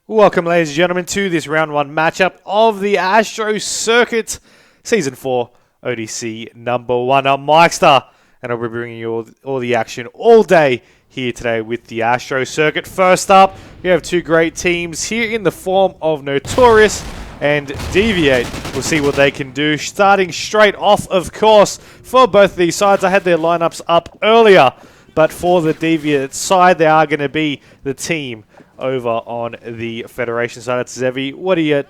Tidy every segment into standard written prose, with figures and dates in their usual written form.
Welcome, ladies and gentlemen, to this round 1 matchup of the ASTRO Circuit Season 4 ODC number 1. I'm Myksta, and I'll be bringing you all the action all day here today with the ASTRO Circuit. First up, we have two great teams here in the form of Notorious and Deviate. We'll see what they can do. Starting straight off, of course, for both of these sides. I had their lineups up earlier, but for the Deviate side, they are going to be the team over on the Federation side. That's Zevi. What are you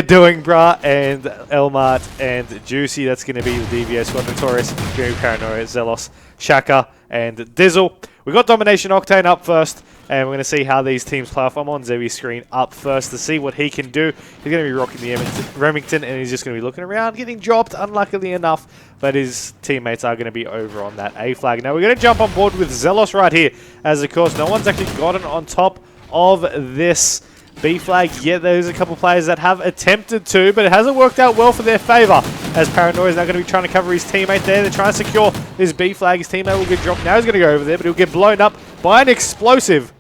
doing, brah? And Elmart and Juicy. That's going to be the DVS squad. Notorious, Very Paranoia, Zelos, Shaka, and Dizzle. We got Domination Octane up first, and we're going to see how these teams play off. I'm on Zevi's screen up first to see what he can do. He's going to be rocking the Remington, and he's just going to be looking around, getting dropped, unluckily enough, but his teammates are going to be over on that A flag. Now we're going to jump on board with Zelos right here, as of course no one's actually gotten on top of this B flag yet. There's a couple players that have attempted to, but it hasn't worked out well for their favor, as Paranoia is now going to be trying to cover his teammate there. They're trying to secure this B flag. His teammate will get dropped. Now he's going to go over there, but he'll get blown up by an explosive.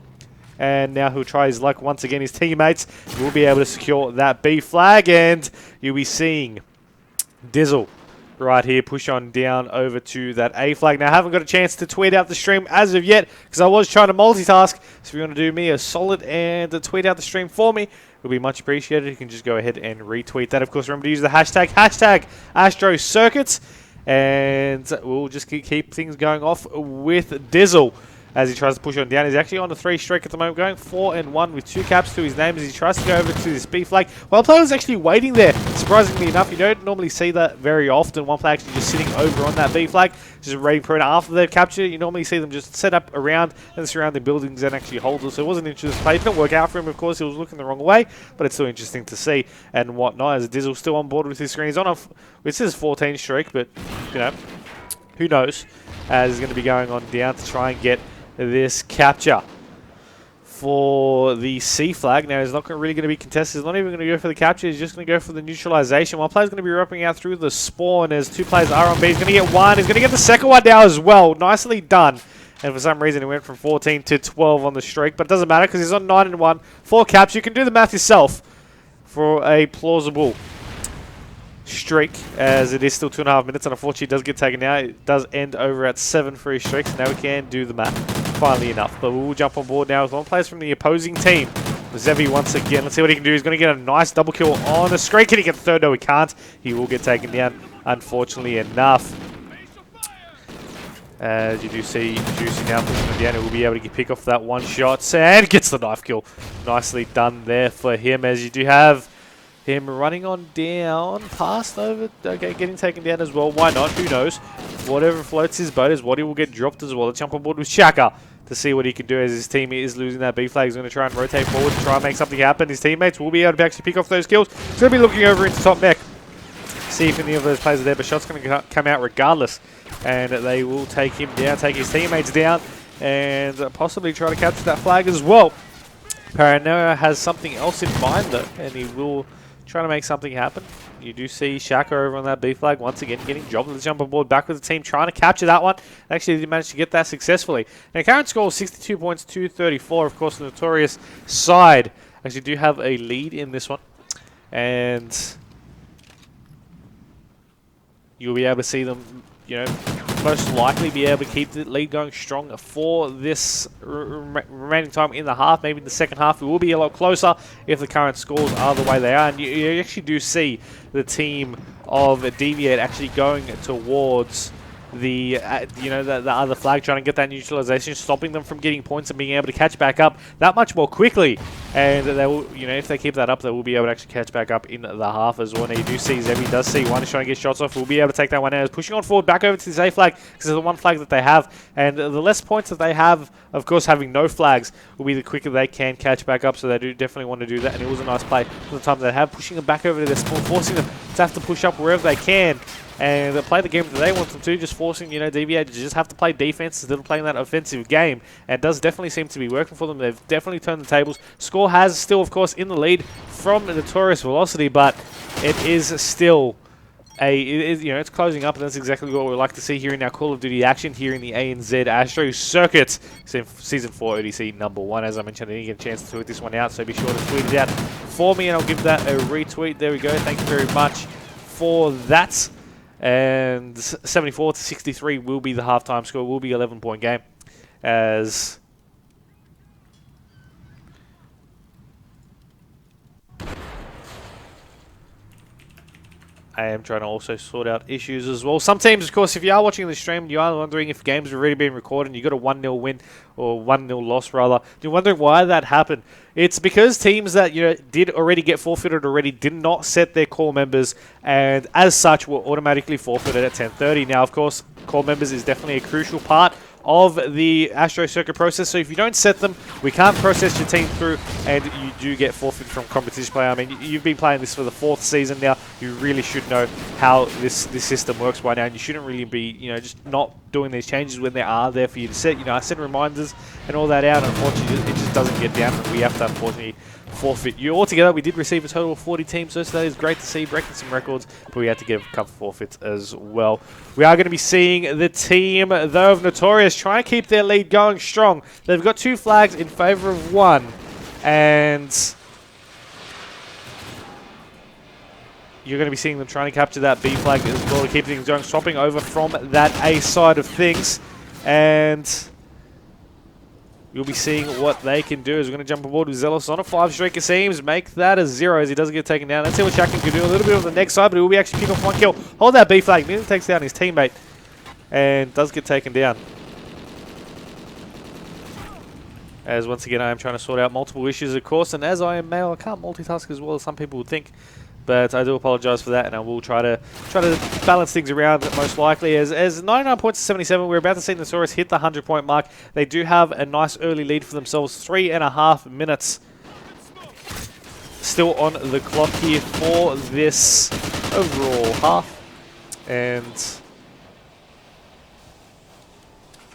And now he'll try his luck once again. His teammates will be able to secure that B flag, and you'll be seeing Dizzle right here push on down over to that A flag. Now I haven't got a chance to tweet out the stream as of yet because I was trying to multitask. So if you want to do me a solid and tweet out the stream for me, it would be much appreciated. You can just go ahead and retweet that. Of course, remember to use the hashtag ASTRO Circuits, and we'll just keep things going off with Dizzle as he tries to push on down. He's actually on a 3 streak at the moment, going 4-1 with 2 caps to his name as he tries to go over to this B flag. While player was actually waiting there, surprisingly enough. You don't normally see that very often. One player actually just sitting over on that B flag, just waiting for it. After they've captured it, you normally see them just set up around and surrounding buildings and actually hold it. So it was an interesting play. It didn't work out for him, of course. He was looking the wrong way, but it's still interesting to see and whatnot. As Dizzle's still on board with his screen. He's on it says 14 streak, but you know, who knows? As he's going to be going on down to try and get this capture for the C flag. Now he's not really going to be contested. He's not even going to go for the capture. He's just going to go for the neutralization. One player's going to be wrapping out through the spawn as 2 players are on B. He's going to get 1. He's going to get the second one down as well. Nicely done. And for some reason, he went from 14 to 12 on the streak. But it doesn't matter because he's on 9-1. 4 caps. You can do the math yourself for a plausible streak, as it is still 2.5 minutes, and unfortunately it does get taken out. It does end over at 7 for his streaks. Now we can do the math, finally enough. But we'll jump on board now with one player from the opposing team. Zevi once again. Let's see what he can do. He's going to get a nice double kill on the streak. Can he get the third? No, he can't. He will get taken down, unfortunately enough. As you do see Juicy now pushing him down, he will be able to pick off that one shot and gets the knife kill. Nicely done there for him, as you do have him running on down, passed over, okay, getting taken down as well. Why not? Who knows? Whatever floats his boat is what he will get dropped as well. Let's jump on board with Shaka to see what he can do, as his team is losing that B flag. He's going to try and rotate forward to try and make something happen. His teammates will be able to actually pick off those kills. He's going to be looking over into top mech, see if any of those players are there, but shots going to come out regardless. And they will take him down, take his teammates down, and possibly try to capture that flag as well. Paranoia has something else in mind though, and he will trying to make something happen. You do see Shaka over on that B flag once again getting dropped. Let's jump on board back with the team trying to capture that one. Actually, they managed to get that successfully. Now, current score is 62 points, 234. Of course, the Notorious side actually do have a lead in this one. And you'll be able to see them, you know, most likely be able to keep the lead going strong for this remaining time in the half. Maybe in the second half it will be a lot closer if the current scores are the way they are. And you actually do see the team of Deviate actually going towards the the other flag, trying to get that neutralization, stopping them from getting points and being able to catch back up that much more quickly. And they will, you know, if they keep that up, they will be able to actually catch back up in the half as well. Now you do see Zevi does see one is trying to get shots off. We'll be able to take that one out. He's pushing on forward back over to this A flag because it's the one flag that they have, and the less points that they have, of course, having no flags will be the quicker they can catch back up. So they do definitely want to do that, and it was a nice play for the time they have, pushing them back over to their spawn, forcing them to have to push up wherever they can. And they play the game that they want them to, just forcing, you know, Deviate to just have to play defense instead of playing that offensive game. And it does definitely seem to be working for them. They've definitely turned the tables. Score has still, of course, in the lead from Notorious Velocity, but it is still it's closing up, and that's exactly what we like to see here in our Call of Duty action here in the ANZ Astro Circuit. Season 4 ODC #1. As I mentioned, I didn't get a chance to tweet this one out, so be sure to tweet it out for me, and I'll give that a retweet. There we go. Thank you very much for that. And 74-63 will be the halftime score. Will be 11-point game, as I am trying to also sort out issues as well. Some teams, of course, if you are watching the stream, you are wondering if games have already been recorded and you got a 1-0 win, or 1-0 loss rather. You're wondering why that happened. It's because teams that did already get forfeited already did not set their core members, and as such were automatically forfeited at 10:30. Now, of course, core members is definitely a crucial part of the Astro Circuit process, so if you don't set them, we can't process your team through, and you do get forfeited from competition play. I mean, you've been playing this for the 4th season now. You really should know how this system works by now, and you shouldn't really be, just not doing these changes when they are there for you to set. I send reminders and all that out. Unfortunately, it just doesn't get down, and we have to unfortunately forfeit you. Altogether, we did receive a total of 40 teams, so that is great to see, breaking some records, but we had to get a couple forfeits as well. We are going to be seeing the team, though, of Notorious trying to keep their lead going strong. They've got 2 flags in favor of 1, and you're going to be seeing them trying to capture that B flag as well to keep things going, swapping over from that A side of things, and you'll be seeing what they can do. As we're going to jump aboard with Zealous on a 5-streak, it seems. Make that a 0 as he doesn't get taken down. Let's see what Shaq can do. A little bit on the next side, but he will be actually pick off 1 kill. Hold that B flag. Nearly takes down his teammate and does get taken down. As once again, I am trying to sort out multiple issues, of course, and as I am male, I can't multitask as well as some people would think. But I do apologise for that, and I will try to balance things around most likely. As 99 points to 77, we're about to see Notorious hit the 100-point mark. They do have a nice early lead for themselves, 3.5 minutes still on the clock here for this overall half, and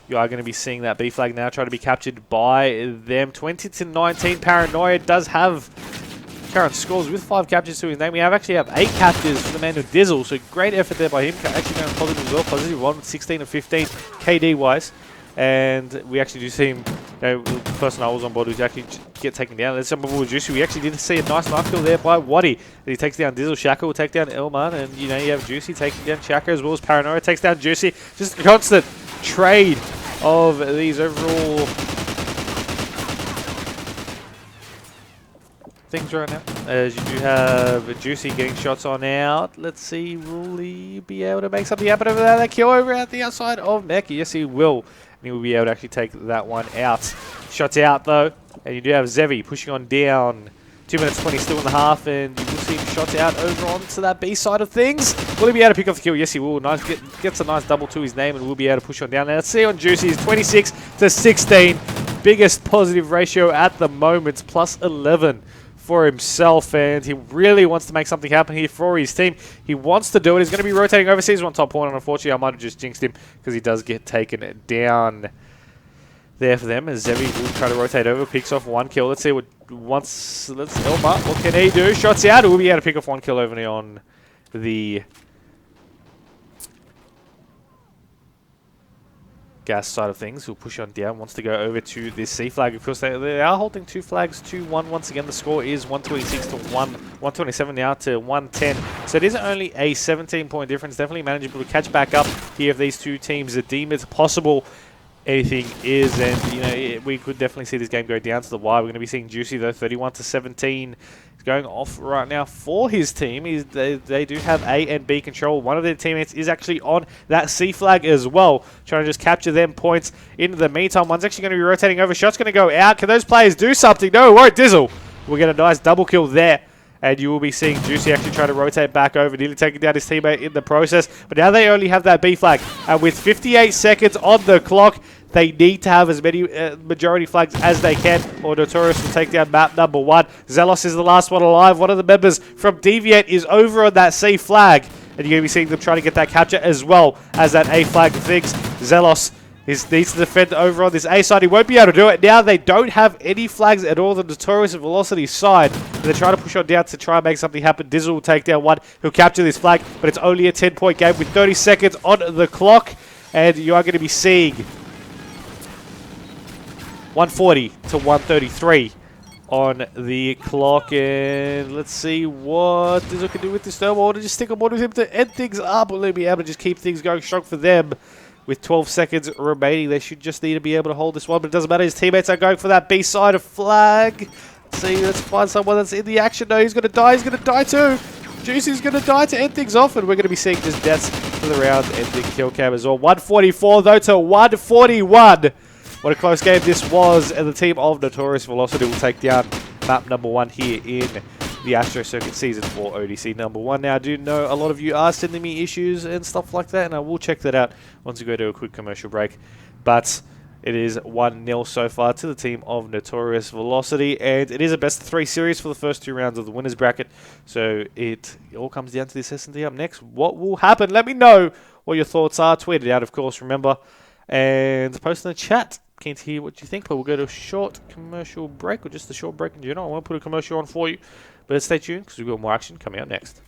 you are going to be seeing that B flag now try to be captured by them. 20-19, Paranoia does have current scores with 5 captures to his name. We actually have 8 captures for the man of Dizzle, so great effort there by him. Actually going positive as well, positive 1 with 16 and 15 KD wise, and we actually do see him. The person I was on board who actually get taken down. Let's jump over with Juicy. We actually did see a nice knife kill there by Waddy. He takes down Dizzle. Shaka will take down Elman, and you have Juicy taking down Shaka as well as Paranoia takes down Juicy. Just a constant trade of these overall things right now, as you do have Juicy getting shots on out. Let's see, will he be able to make something happen over there? That kill over at the outside of Mech. Yes, he will. And he will be able to actually take that one out. Shots out, though. And you do have Zevi pushing on down. 2 minutes 20 still in the half, and you will see him shots out over onto that B side of things. Will he be able to pick off the kill? Yes, he will. Nice, gets a nice double to his name, and will be able to push on down. Now, let's see on Juicy is 26-16. Biggest positive ratio at the moment, plus 11. For himself, and he really wants to make something happen here for his team. He wants to do it. He's going to be rotating overseas one top point, and unfortunately I might have just jinxed him because he does get taken down there for them, as Zevi will try to rotate over, picks off 1 kill. Let's see what Elma, what can he do? Shots out. We'll be able to pick off 1 kill over on the gas side of things. He'll push on down, wants to go over to this C flag. Of course, they are holding 2 flags, 2-1. Once again, the score is 126 to 127 now to 110. So it is only a 17-point difference. Definitely manageable to catch back up here if these 2 teams deem it possible. Anything is, and we could definitely see this game go down to the wire. We're going to be seeing Juicy though, 31-17. Going off right now for his team. They do have A and B control. One of their teammates is actually on that C flag as well, trying to just capture them points. In the meantime, one's actually going to be rotating over. Shot's going to go out. Can those players do something? No, it won't. Dizzle will get a nice double kill there. And you will be seeing Juicy actually try to rotate back over, nearly taking down his teammate in the process. But now they only have that B flag. And with 58 seconds on the clock, they need to have as many majority flags as they can, or Notorious will take down map number 1. Zealous is the last one alive. One of the members from Deviate is over on that C flag. And you're going to be seeing them trying to get that capture as well as that A flag fix. Zealous He needs to defend over on this A side. He won't be able to do it. Now they don't have any flags at all. The Notorious and Velocity side. And they're trying to push on down to try and make something happen. Dizzle will take down one. He'll capture this flag. But it's only a 10-point game with 30 seconds on the clock. And you are going to be seeing 140 to 133 on the clock. And let's see what Dizzle can do with this thermal. I want to just stick on board with him to end things up. Will he be able to just keep things going strong for them? With 12 seconds remaining, they should just need to be able to hold this one. But it doesn't matter. His teammates are going for that B side of flag. Let's see, let's find someone that's in the action. No, he's going to die. He's going to die too. Juicy's going to die to end things off. And we're going to be seeing just deaths for the round ending kill cam as well. 144 though to 141. What a close game this was. And the team of Notorious Velocity will take down map number 1 here in the ASTRO Circuit Season 4 ODC number 1. Now, I do know a lot of you are sending me issues and stuff like that, and I will check that out once we go to a quick commercial break. But it is 1-0 so far to the team of Notorious Velocity, and it is a best-of-3 series for the first 2 rounds of the winners bracket. So it all comes down to this S&D up next. What will happen? Let me know what your thoughts are. Tweet it out, of course, remember, and post in the chat. Keen to hear what you think, but we'll go to a short commercial break, or just a short break in general. I won't put a commercial on for you, but stay tuned because we've got more action coming out next.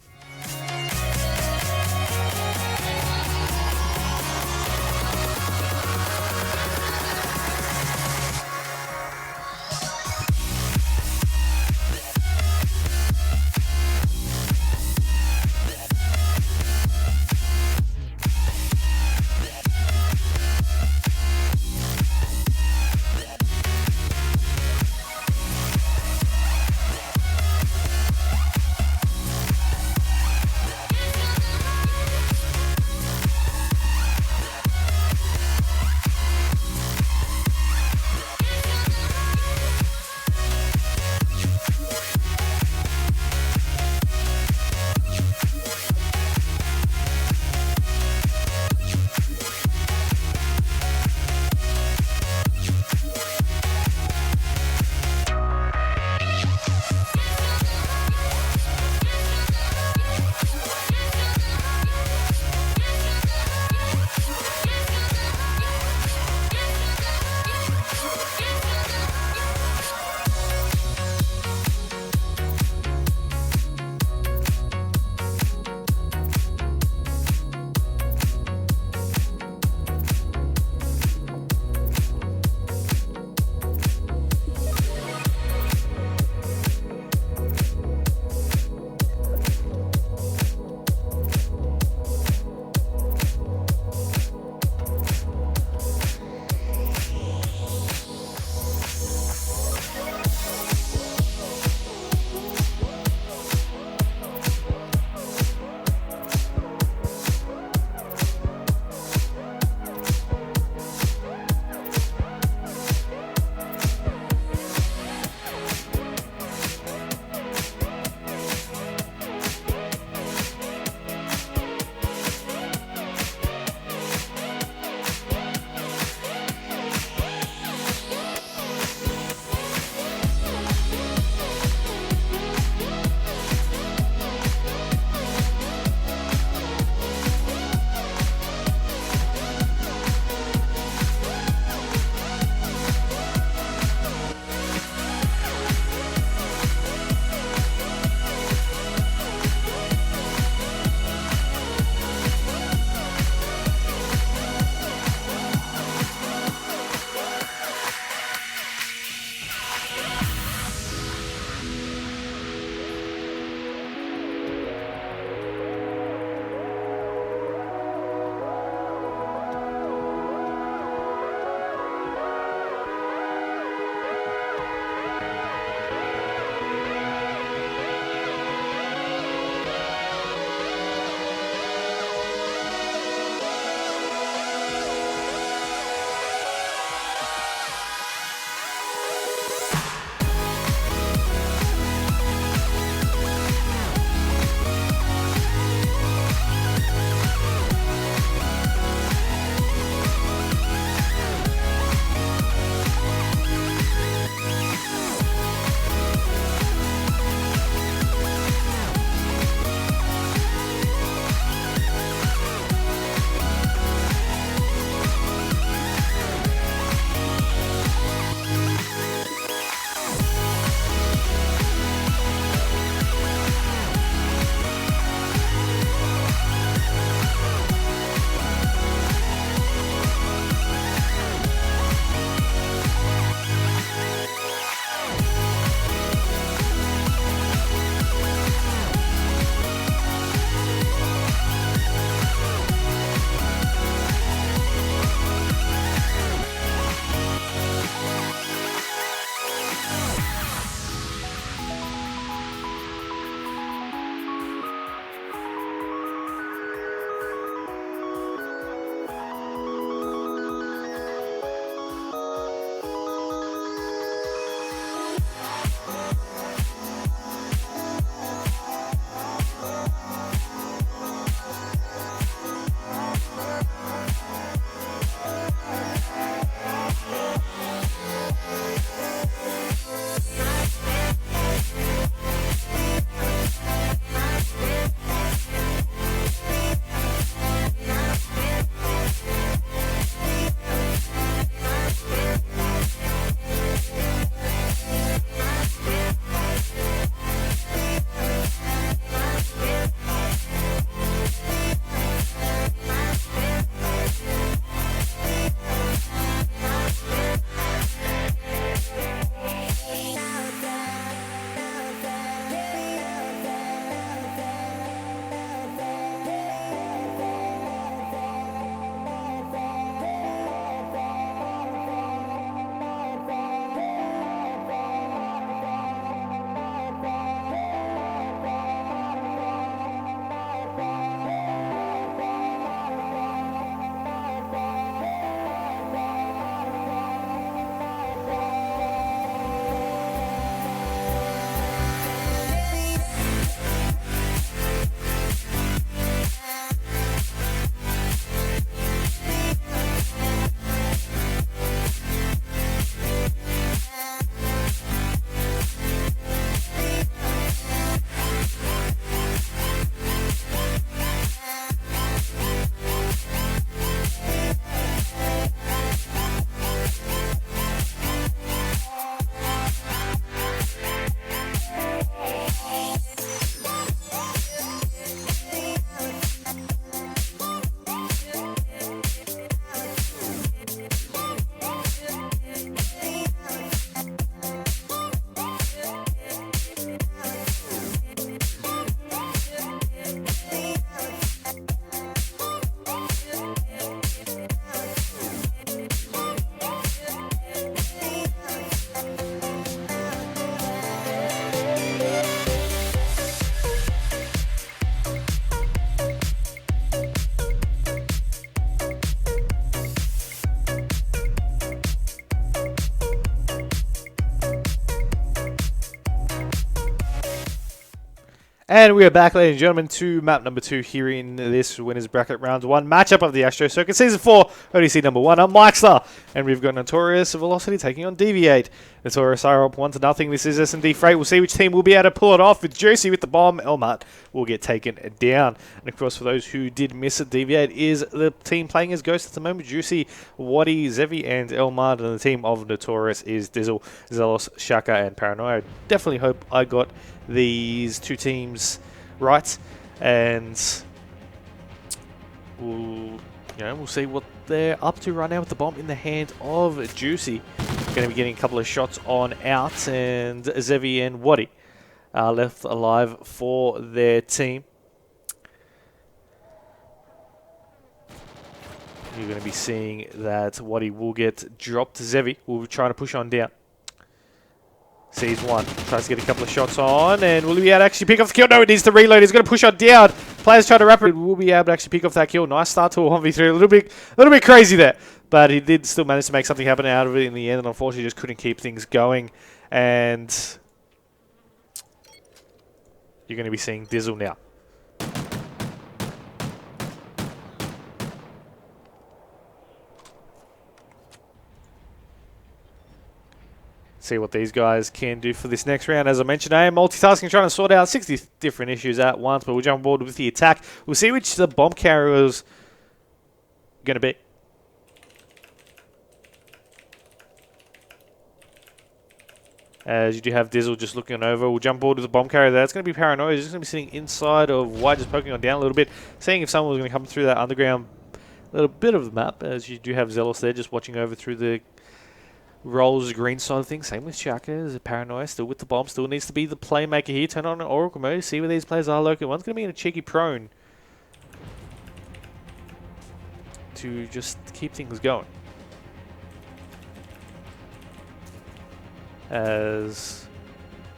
And we are back, ladies and gentlemen, to map number 2 here in this winners bracket round 1 matchup of the Astro Circuit Season 4 ODC number 1 on Myksta. And we've got Notorious Velocity taking on Deviate. Notorious are up 1-0. This is S&D Freight. We'll see which team will be able to pull it off. With Juicy with the bomb, Elmart will get taken down. And of course, for those who did miss it, Deviate is the team playing as Ghost at the moment. Juicy, Waddy, Zevi, and Elmart. And the team of Notorious is Dizzle, Zealous, Shaka, and Paranoia. I definitely hope I got these two teams right, and we'll see what they're up to right now with the bomb in the hand of Juicy. Going to be getting a couple of shots on out, and Zevi and Waddy are left alive for their team. You're going to be seeing that Waddy will get dropped. Zevi will be trying to push on down. Sees one, tries to get a couple of shots on, and will he be able to actually pick off the kill? No, it needs to reload. He's going to push on down. Players try to wrap it. Will be able to actually pick off that kill. Nice start to a 1v3. A little bit crazy there, but he did still manage to make something happen out of it in the end, and unfortunately just couldn't keep things going. And you're going to be seeing Dizzle now. See what these guys can do for this next round. As I mentioned, I am multitasking, trying to sort out 60 different issues at once, but we'll jump on board with the attack. We'll see which the bomb carrier is going to be. As you do have Dizzle just looking over. We'll jump aboard with the bomb carrier there. It's going to be Paranoia. He's just going to be sitting inside of White, just poking on down a little bit, seeing if someone was going to come through that underground little bit of the map. As you do have Zealous there, just watching over through the Rolls green side of things. Same with Shaka. There's a Paranoia still with the bomb. Still needs to be the playmaker here. Turn on an Oracle mode. See where these players are located. One's going to be in a cheeky prone to just keep things going. As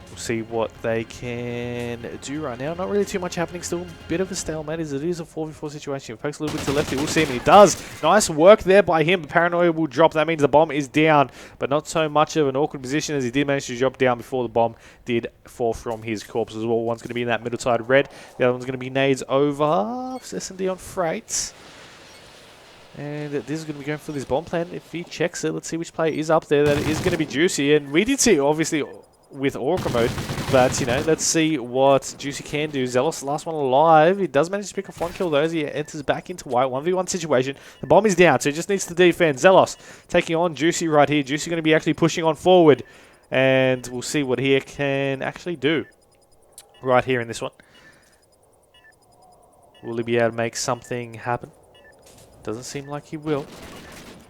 we'll see what they can do right now. Not really too much happening. Still a bit of a stalemate as it is a 4v4 situation. Pokes a little bit to the left. We'll see him. He does. Nice work there by him. Paranoia will drop. That means the bomb is down, but not so much of an awkward position as he did manage to drop down before the bomb did fall from his corpse as well. One's going to be in that middle side red. The other one's going to be nades over. S&D on freight. And this is going to be going for this bomb plan. If he checks it, let's see which player is up there. That is going to be Juicy. And we did see, obviously, with Oracle mode, but let's see what Juicy can do. Zealous, the last one alive. He does manage to pick off one kill though as he enters back into White. 1v1 situation. The bomb is down, so he just needs to defend. Zealous taking on Juicy right here. Juicy going to be actually pushing on forward, and we'll see what he can actually do right here in this one. Will he be able to make something happen? Doesn't seem like he will.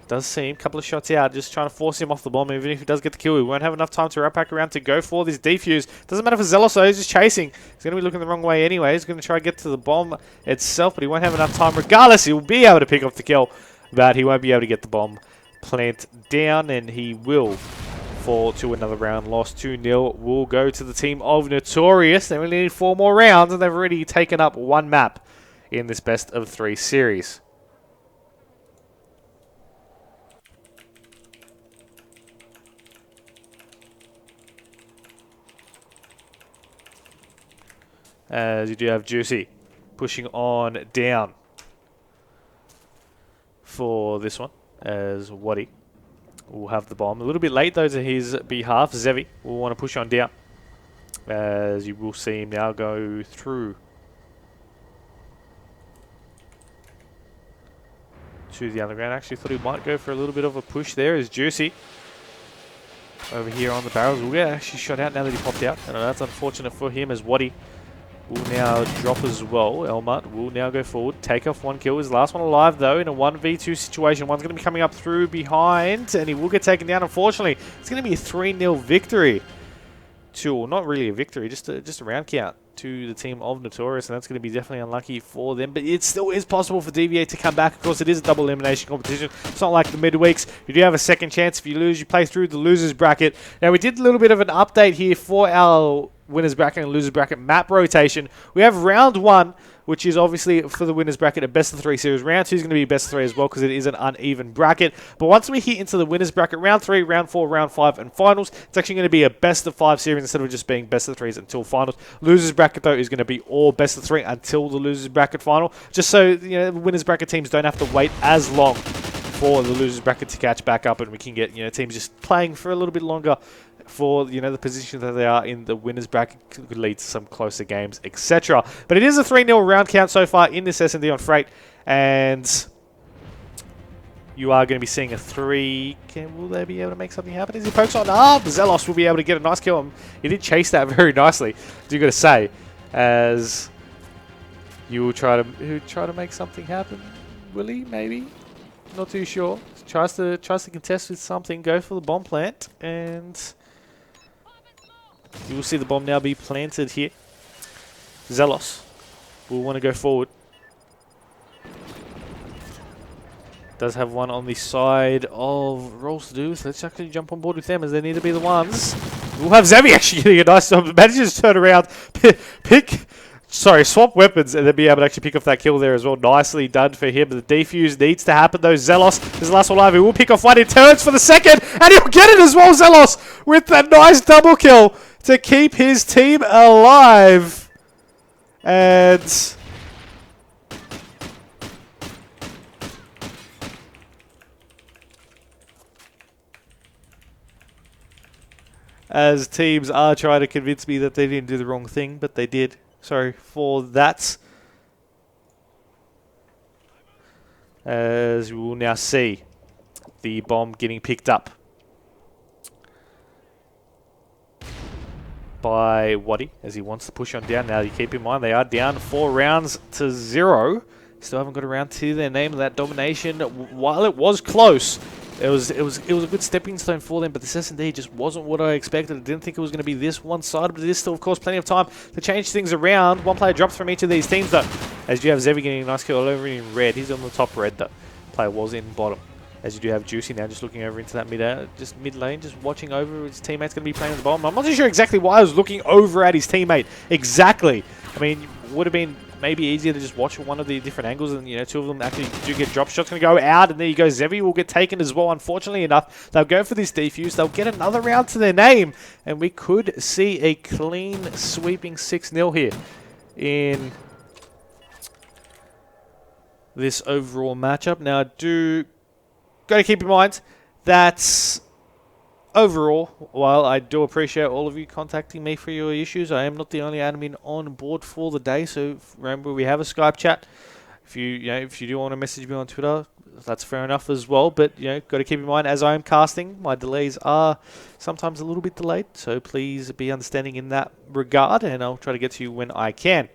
Does seem. Couple of shots out, just trying to force him off the bomb. Even if he does get the kill, he won't have enough time to wrap back around to go for this defuse. Doesn't matter for Zealous though, he's just chasing. He's going to be looking the wrong way anyway. He's going to try to get to the bomb itself, but he won't have enough time. Regardless, he'll be able to pick off the kill, but he won't be able to get the bomb plant down, and he will fall to another round. Lost 2-0 will go to the team of Notorious. They only need 4 more rounds, and they've already taken up 1 map in this best of 3 series. As you do have Juicy pushing on down for this one, as Waddy will have the bomb. A little bit late though to his behalf. Zevi will want to push on down, as you will see him now go through to the underground. Actually thought he might go for a little bit of a push there as Juicy over here on the barrels will get actually shot out now that he popped out, and that's unfortunate for him as Waddy will now drop as well. Elmart will now go forward, take off 1 kill. His last one alive though in a 1v2 situation. One's going to be coming up through behind, and he will get taken down. Unfortunately, it's going to be a 3-0 victory to, not really a victory, just a round count to the team of Notorious, and that's going to be definitely unlucky for them. But it still is possible for Deviate to come back. Of course, it is a double elimination competition. It's not like the midweeks. You do have a second chance. If you lose, you play through the losers bracket. Now, we did a little bit of an update here for our winners bracket and losers bracket map rotation. We have round 1, which is obviously for the winners bracket a best of 3 series. Round 2 is going to be best of 3 as well because it is an uneven bracket. But once we hit into the winners bracket, round 3, round 4, round 5, and finals, it's actually going to be a best of 5 series instead of just being best of 3s until finals. Losers bracket though is going to be all best of 3 until the losers bracket final, just so the winners bracket teams don't have to wait as long for the losers bracket to catch back up, and we can get teams just playing for a little bit longer for the position that they are in the winners bracket. Could lead to some closer games, etc. But it is a 3-0 round count so far in this S&D on Freight, and you are going to be seeing a 3. Will they be able to make something happen as he pokes on? Zelos will be able to get a nice kill. He did chase that very nicely, do got to say, as you will try to make something happen. Will he? Maybe. Not too sure. Tries to contest with something. Go for the bomb plant, and you will see the bomb now be planted here. Zelos will want to go forward. Does have one on the side of Rolls to do, so let's actually jump on board with them as they need to be the ones. We'll have Zevi actually getting a nice job. Manages to turn around, swap weapons and then be able to actually pick off that kill there as well. Nicely done for him. The defuse needs to happen though. Zelos is the last one alive. He will pick off one. He turns for the second and he'll get it as well. Zelos with that nice double kill to keep his team alive. And as teams are trying to convince me that they didn't do the wrong thing, but they did. Sorry for that. As we will now see the bomb getting picked up by Waddy as he wants to push on down. Now you keep in mind they are down 4 rounds to 0. Still haven't got around to their name of that domination. While it was close, it was a good stepping stone for them, but this S&D just wasn't what I expected. I didn't think it was going to be this one-sided, but it is still, of course, plenty of time to change things around. One player drops from each of these teams, though, as you have Zevi getting a nice kill all over in red. He's on the top red, though. Player was in bottom. As you do have Juicy now just looking over into that mid lane, just watching over. His teammate's going to be playing at the bottom. I'm not too sure exactly why I was looking over at his teammate. Exactly. I mean, would have been maybe easier to just watch one of the different angles, and 2 of them actually do get drop shots. Going to go out, and there you go. Zevi will get taken as well. Unfortunately enough, they'll go for this defuse. They'll get another round to their name, and we could see a clean sweeping 6-0 here in this overall matchup. Now, I do got to keep in mind that overall, while I do appreciate all of you contacting me for your issues, I am not the only admin on board for the day. So remember, we have a Skype chat. If you do want to message me on Twitter, that's fair enough as well. But got to keep in mind, as I am casting, my delays are sometimes a little bit delayed. So please be understanding in that regard, and I'll try to get to you when I can.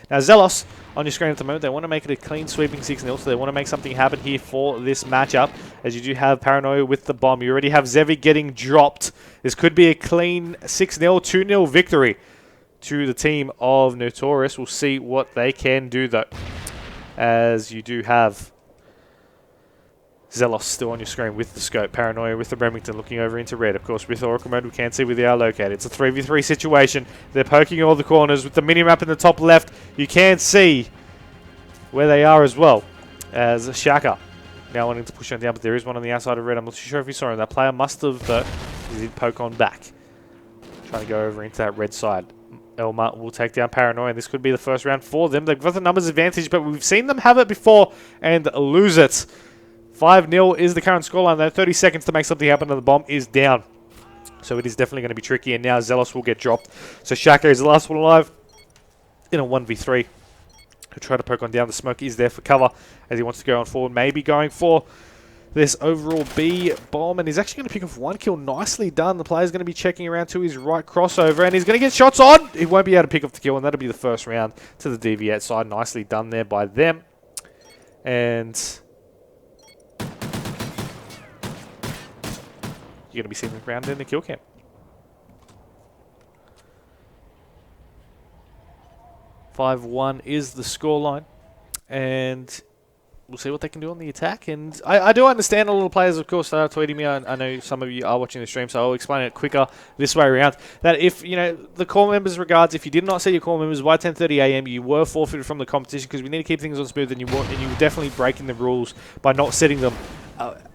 Now, Zelos on your screen at the moment, they want to make it a clean sweeping 6-0, so they want to make something happen here for this matchup, as you do have Paranoia with the bomb. You already have Zevi getting dropped. This could be a clean 6-0, 2-0 victory to the team of Notorious. We'll see what they can do, though, as you do have Zelos still on your screen with the scope. Paranoia with the Remington looking over into red. Of course, with Oracle mode, we can't see where they are located. It's a 3v3 situation. They're poking all the corners with the mini-map in the top left. You can see where they are as well, as Shaka now wanting to push on down, but there is one on the outside of red. I'm not too sure if you saw him. That player must have, though, he did poke on back. Trying to go over into that red side. Elma will take down Paranoia, and this could be the first round for them. They've got the numbers advantage, but we've seen them have it before and lose it. 5-0 is the current scoreline, though. 30 seconds to make something happen, and the bomb is down. So it is definitely going to be tricky, and now Zelos will get dropped. So Shaka is the last one alive in a 1v3. He'll try to poke on down. The smoke is there for cover as he wants to go on forward. Maybe going for this overall B bomb, and he's actually going to pick off 1 kill. Nicely done. The player's going to be checking around to his right crossover, and he's going to get shots on. He won't be able to pick off the kill, and that'll be the first round to the Deviate side. Nicely done there by them. And you're going to be seeing the round in the kill cam. (5-1) is the scoreline, and we'll see what they can do on the attack. And I do understand a lot of players, of course, that are tweeting me. I know some of you are watching the stream, so I'll explain it quicker this way around. That if, you know, the core members regards, if you did not set your core members by 10:30 AM, you were forfeited from the competition because we need to keep things on smooth, and you were definitely breaking the rules by not setting them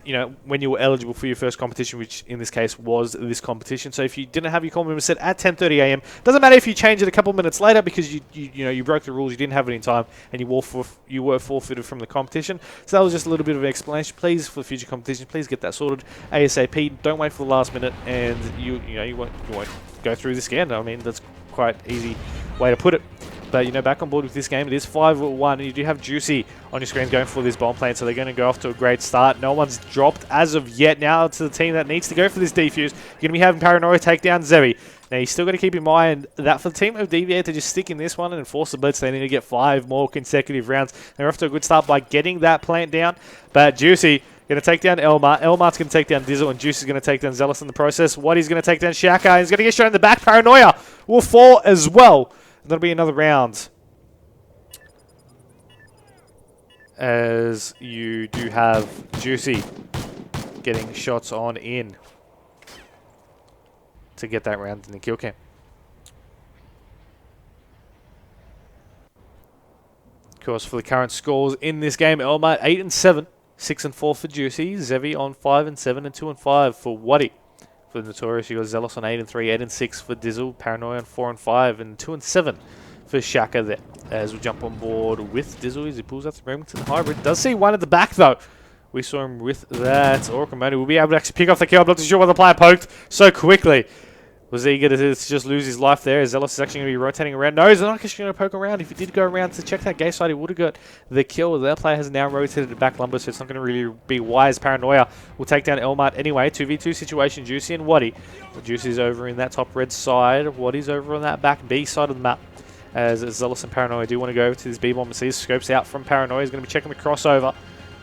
you know, when you were eligible for your first competition, which in this case was this competition. So if you didn't have your call member set at 10:30 AM, doesn't matter if you change it a couple minutes later because you know you broke the rules, you didn't have it in time, and you were forfeited from the competition. So that was just a little bit of an explanation. Please, for future competition, please get that sorted ASAP. Don't wait for the last minute, and you won't go through this again. I mean, that's quite easy way to put it. But, you know, back on board with this game, it is 5-1, and you do have Juicy on your screen going for this bomb plant, so they're going to go off to a great start. No one's dropped as of yet. Now to the team that needs to go for this defuse. You're going to be having Paranoia take down Zevi. Now, you still got to keep in mind that for the team of Deviate to just stick in this one and enforce the blitz, they need to get 5 more consecutive rounds. They're off to a good start by getting that plant down, but Juicy going to take down Elmar. Elmar's going to take down Dizzle, and Juice is going to take down Zealous in the process. Waddy's going to take down Shaka. He's going to get shot in the back. Paranoia will fall as well. And that'll be another round. As you do have Juicy getting shots on in to get that round in the kill cam. Of course, for the current scores in this game, Elmar 8-7, 6-4 for Juicy, Zevi on 5-7, and 2-5 for Waddy. For the Notorious, you got Zealous on 8-3, 8-6 for Dizzle, Paranoia on 4-5, and 2-7 for Shaka there. As we jump on board with Dizzle as he pulls out the Remington Hybrid. Does see one at the back though. We saw him with that. Orkamodi will be able to actually pick off the kill. I'm not too sure why the player poked so quickly. Was he going to just lose his life there? Zealous is actually going to be rotating around. No, he's not actually going to poke around. If he did go around to check that gate side, he would have got the kill. That player has now rotated to back lumber, so it's not going to really be wise. Paranoia will take down Elmart anyway. 2v2 situation, Juicy and Waddy. Juicy's over in that top red side. Waddy's over on that back B side of the map. As Zealous and Paranoia do want to go over to this B-bomb and see his scopes out from Paranoia. He's going to be checking the crossover.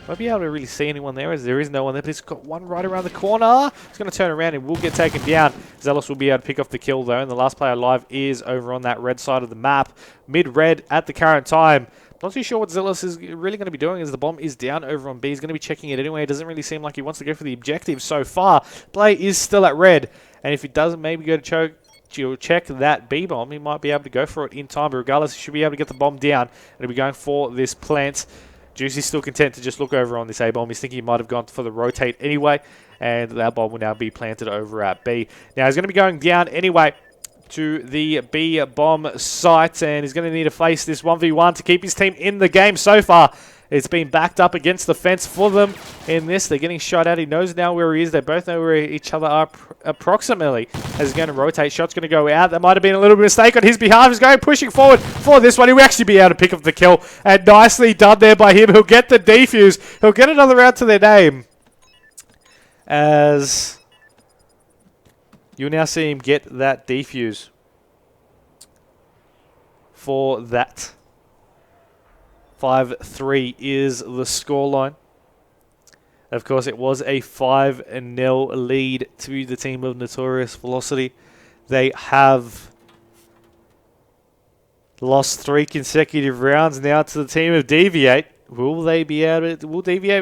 Won't be able to really see anyone there as there is no one there, but he's got one right around the corner. He's going to turn around and will get taken down. Zealous will be able to pick off the kill though, and the last player alive is over on that red side of the map. Mid-red at the current time. Not too sure what Zealous is really going to be doing as the bomb is down over on B. He's going to be checking it anyway. It doesn't really seem like he wants to go for the objective so far. Play is still at red, and if he doesn't maybe go to choke, you'll check that B-bomb. He might be able to go for it in time, but regardless, he should be able to get the bomb down. And he'll be going for this plant. Juicy's still content to just look over on this A-bomb. He's thinking he might have gone for the rotate anyway, and that bomb will now be planted over at B. Now, he's going to be going down anyway to the B-bomb site, and he's going to need to face this 1v1 to keep his team in the game so far. It's been backed up against the fence for them in this. They're getting shot at. He knows now where he is. They both know where each other are approximately. As he's going to rotate, shot's going to go out. That might have been a little bit of mistake on his behalf. He's going pushing forward for this one. He'll actually be able to pick up the kill. And nicely done there by him. He'll get the defuse. He'll get another round to their name. As you'll now see him get that defuse for that. 5-3 is the scoreline. Of course, it was a 5-0 lead to the team of Notorious Velocity. They have lost 3 consecutive rounds now to the team of Deviate. Will Deviate be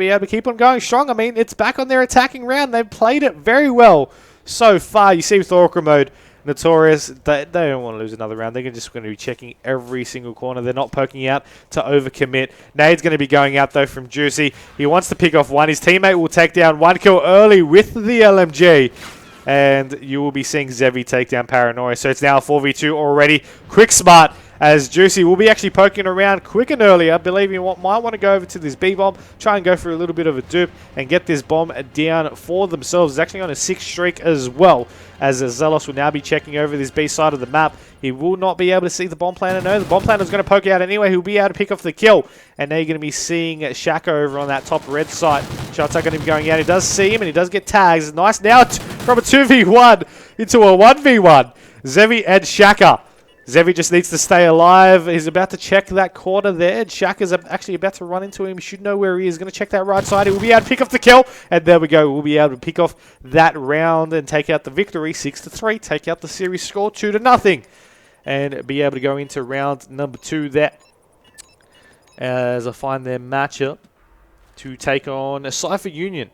able to keep on going strong? I mean, it's back on their attacking round. They've played it very well so far. You see with Orca mode, Notorious, they don't want to lose another round. They're just going to be checking every single corner. They're not poking out to overcommit. Nade's going to be going out, though, from Juicy. He wants to pick off one. His teammate will take down one kill early with the LMG. And you will be seeing Zevi take down Paranoia. So it's now a 4v2 already. Quick smart, as Juicy will be actually poking around quick and early. I believe he might want to go over to this B-bomb, try and go for a little bit of a dupe and get this bomb down for themselves. He's actually on a 6 streak as well, as Zealous will now be checking over this B side of the map. He will not be able to see the bomb planter. No, the bomb planter is going to poke out anyway. He'll be able to pick off the kill. And now you're going to be seeing Shaka over on that top red side. Shots are going to be going out. He does see him and he does get tags. Nice now from a 2v1 into a 1v1. Zevi and Shaka. Zevi just needs to stay alive. He's about to check that corner there. And Shaka's actually about to run into him. He should know where he is. He's going to check that right side. He will be able to pick off the kill. And there we go. We'll be able to pick off that round and take out the victory 6-3. Take out the series score 2-0. And be able to go into round number 2 there. As I find their matchup. to take on a Cypher Union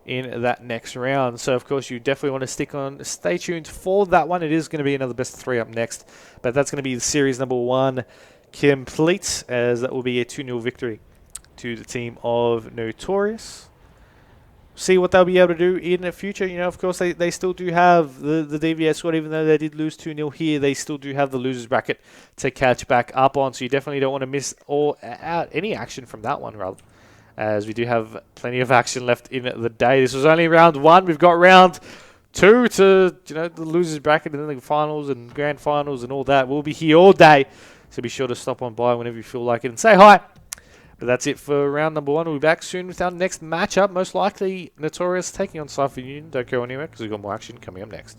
in that next round. So of course you definitely want to stay tuned for that one. It is going to be another best of 3 up next, but that's going to be the series number 1 complete, as that will be a 2-0 victory to the team of Notorious. See what they'll be able to do in the future. You know, of course, they still do have the Deviate squad. Even though they did lose 2-0 here, they still do have the losers bracket to catch back up on. So you definitely don't want to miss out any action from that one, rather, as we do have plenty of action left in the day. This was only round 1. We've got round 2 to, you know, the losers bracket and then the finals and grand finals and all that. We'll be here all day, so be sure to stop on by whenever you feel like it and say hi. But that's it for round number 1. We'll be back soon with our next matchup. Most likely Notorious taking on Cypher Union. Don't go anywhere because we've got more action coming up next.